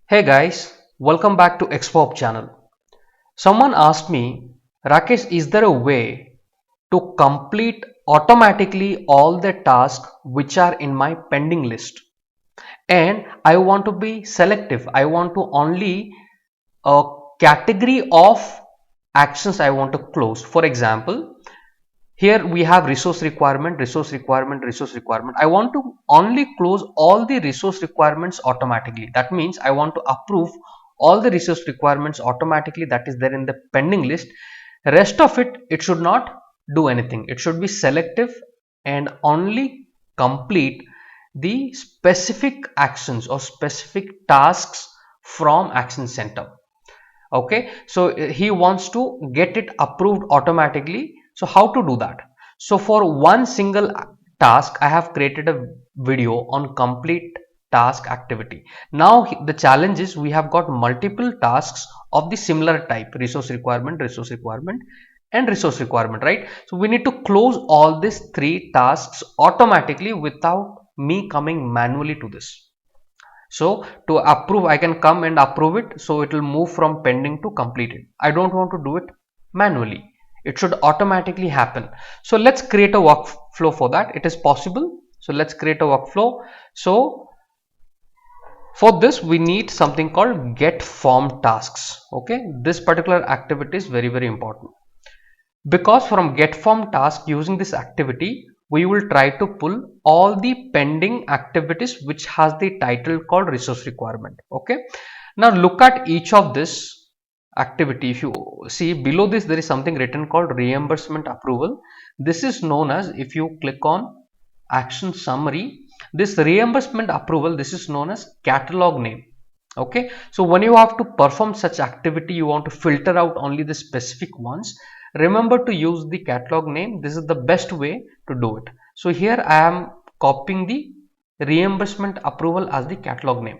Hey guys, welcome back to ExpoHub channel. Someone asked me, Rakesh, is there a way to complete automatically all the tasks which are in my pending list? And I want to be selective. I want to only a category of actions I want to close. For example, here we have resource requirement, resource requirement, resource requirement. I want to only close all the resource requirements automatically. That means I want to approve all the resource requirements automatically that is there in the pending list. Rest of it, it should not do anything. It should be selective and only complete the specific actions or specific tasks from action center. Okay, so he wants to get it approved automatically. So how to do that? So for one single task I have created a video on complete task activity. Now the challenge is we have got multiple tasks of the similar type: resource requirement, resource requirement and resource requirement, right? So we need to close all these three tasks automatically without me coming manually to this. So to approve, I can come and approve it. So it will move from pending to completed. I don't want to do it manually. It should automatically happen. So let's create a workflow for that. It is possible. So let's create a workflow. So for this, we need something called get form tasks. Okay. This particular activity is very, very important, because from get form task, using this activity we will try to pull all the pending activities which has the title called resource requirement. Okay, now look at each of this activity. If you see below this, there is something written called reimbursement approval. This is known as, if you click on action summary, this reimbursement approval, this is known as catalog name. Okay, so when you have to perform such activity, you want to filter out only the specific ones. Remember to use the catalog name. This is the best way to do it. So here I am copying the reimbursement approval as the catalog name.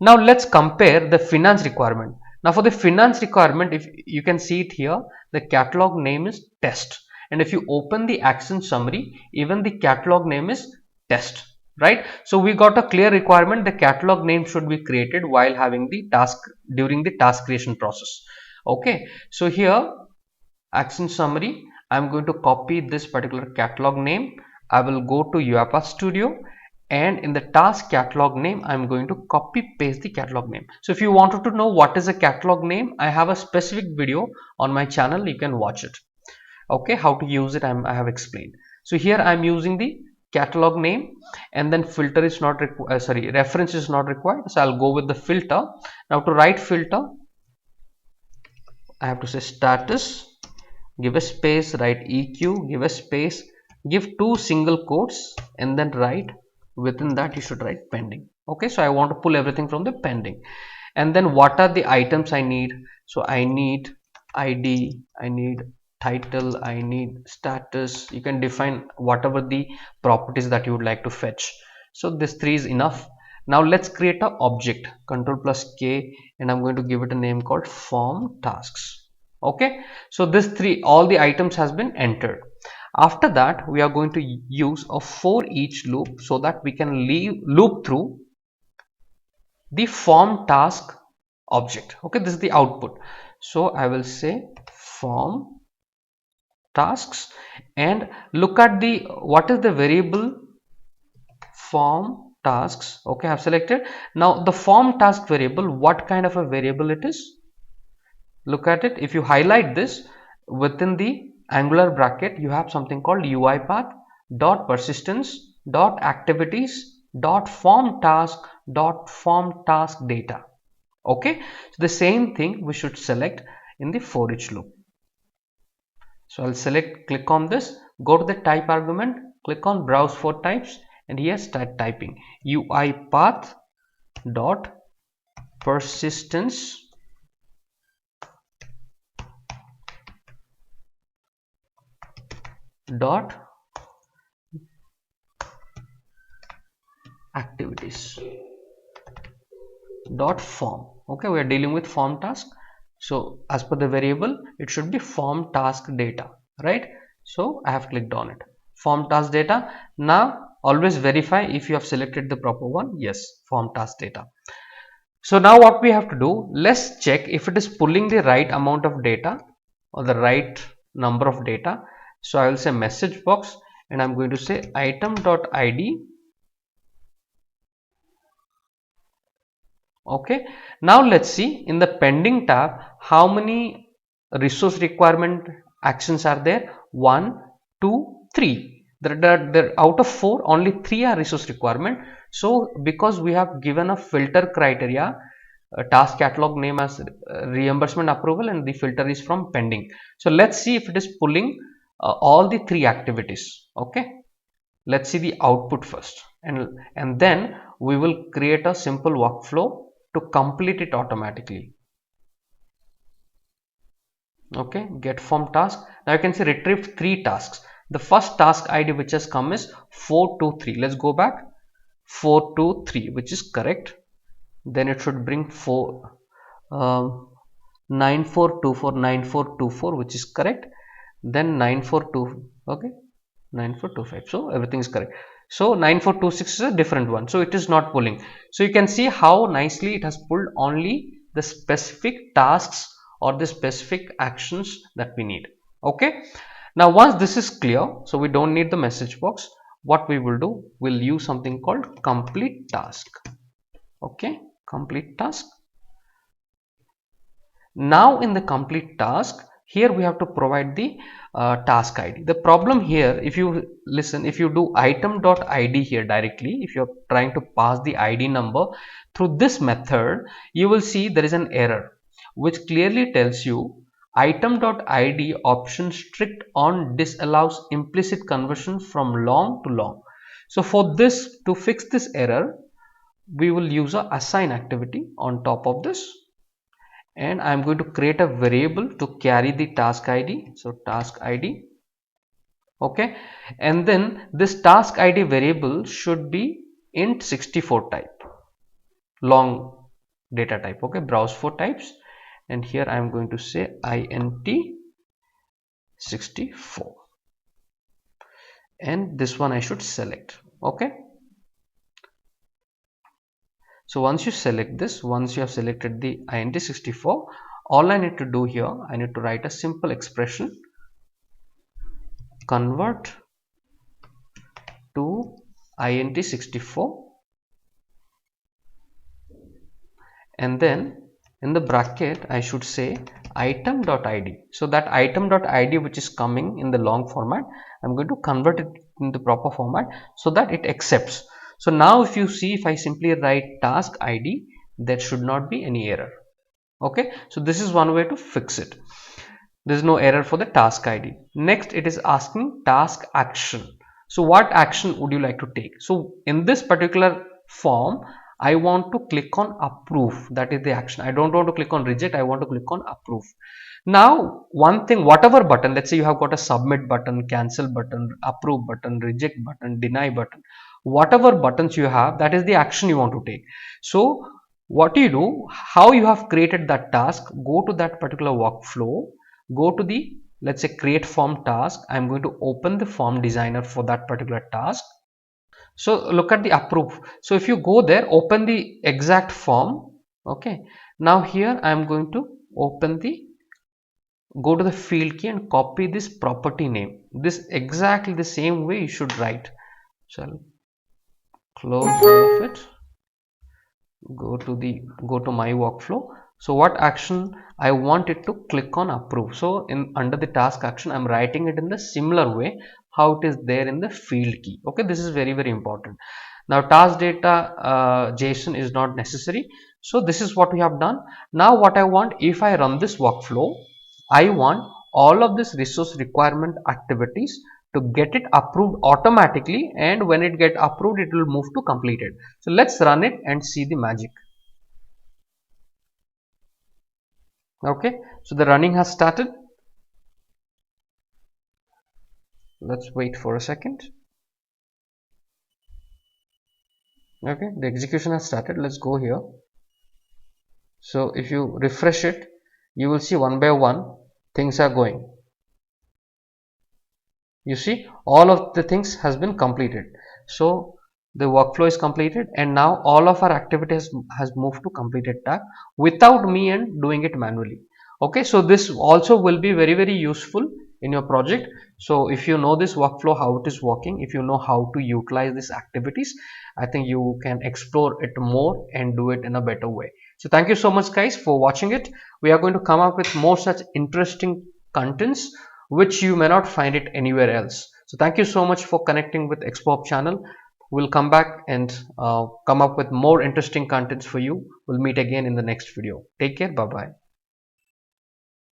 Now let's compare the finance requirement. Now for the finance requirement, if you can see it here, the catalog name is test, and if you open the action summary, even the catalog name is test, right? So we got a clear requirement. The catalog name should be created while having the task, during the task creation process. Okay, so here action summary, I'm going to copy this particular catalog name. I will go to Uipath Studio, and in the task catalog name I'm going to copy paste the catalog name. So if you wanted to know what is a catalog name, I have a specific video on my channel, you can watch it. Okay, how to use it I have explained. So here I'm using the catalog name, and then filter is not required, reference is not required, so I'll go with the filter. Now to write filter, I have to say status, give a space, write EQ, give a space, give two single quotes, and then write within that you should write pending. Okay, so I want to pull everything from the pending. And then what are the items I need? So I need ID, I need title, I need status. You can define whatever the properties that you would like to fetch. So this three is enough. Now let's create an object, Control plus K, and I'm going to give it a name called form tasks. Okay, so this three, all the items has been entered. After that, we are going to use a for each loop so that we can loop through the form task object. Okay, this is the output. So I will say form tasks, and look at the what is the variable form tasks. Okay, I have selected. Now the form task variable, what kind of a variable it is? Look at it. If you highlight this, within the angular bracket you have something called Uipath dot persistence dot activities dot form task data. Okay, so the same thing we should select in the for each loop. So I'll select, click on this, go to the type argument, click on browse for types, and here start typing Uipath dot persistence dot activities dot form. Okay, we are dealing with form task, so as per the variable it should be form task data, right? So I have clicked on it, form task data. Now always verify if you have selected the proper one. Yes, form task data. So now what we have to do, let's check if it is pulling the right amount of data or the right number of data. So I will say message box and I'm going to say item.id. Okay, now let's see in the pending tab how many resource requirement actions are there. 1 2 3. There out of 4 only 3 are resource requirement. So because we have given a filter criteria, task catalog name as reimbursement approval and the filter is from pending. So let's see if it is pulling all the 3 activities. Okay, let's see the output first, and then we will create a simple workflow to complete it automatically. Okay, get from task. Now you can see retrieve 3 tasks. The first task id which has come is 423. Let's go back. 423, which is correct. Then it should bring 9424, which is correct. Then 942. Okay, 9425. So everything is correct. So 9426 is a different one. So it is not pulling. So you can see how nicely it has pulled only the specific tasks or the specific actions that we need. Okay. Now once this is clear, so we don't need the message box. What we will do, we'll use something called complete task. Okay, complete task. Now in the complete task, here we have to provide the task ID. The problem here, if you listen, if you do item.id here directly, if you're trying to pass the ID number through this method, you will see there is an error which clearly tells you item.id option strict on disallows implicit conversion from long to long. So for this, to fix this error, we will use a assign activity on top of this, and I'm going to create a variable to carry the task ID. So task ID. Okay, and then this task ID variable should be int64 type, long data type. Okay, browse for types, and here I'm going to say int64, and this one I should select. Okay, so once you select this, once you have selected the int64, all I need to do here, I need to write a simple expression, convert to int64, and then in the bracket I should say item.id. So that item.id which is coming in the long format, I'm going to convert it in the proper format so that it accepts. So now if you see, if I simply write task ID, there should not be any error. Okay, so this is one way to fix it. There is no error for the task ID. Next, it is asking task action. So what action would you like to take? So in this particular form, I want to click on approve. That is the action. I don't want to click on reject. I want to click on approve. Now, one thing, whatever button, let's say you have got a submit button, cancel button, approve button, reject button, deny button, whatever buttons you have, that is the action you want to take. So what you do, how you have created that task, go to that particular workflow, go to the, let's say, create form task. I'm going to open the form designer for that particular task. So look at the approve. So if you go there, open the exact form. Okay, now here I'm going to open the, go to the field key and copy this property name. This exactly the same way you should write. So I'll close all of it, go to my workflow. So what action I want it to click on approve. So in under the task action, I'm writing it in the similar way how it is there in the field key. Okay, this is very, very important. Now task data JSON is not necessary. So this is what we have done. Now what I want, if I run this workflow, I want all of this resource requirement activities to get it approved automatically, and when it get approved, it will move to completed. So let's run it and see the magic. Okay, so the running has started. Let's wait for a second. Okay, the execution has started. Let's go here. So if you refresh it, you will see one by one things are going. You see all of the things has been completed. So the workflow is completed, and now all of our activities has moved to completed tab without me and doing it manually. Okay, so this also will be very useful in your project. So if you know this workflow, how it is working, if you know how to utilize these activities, I think you can explore it more and do it in a better way. So thank you so much guys for watching it. We are going to come up with more such interesting contents which you may not find it anywhere else. So thank you so much for connecting with ExpoHub channel. We'll come back and come up with more interesting contents for you. We'll meet again in the next video. Take care. Bye bye.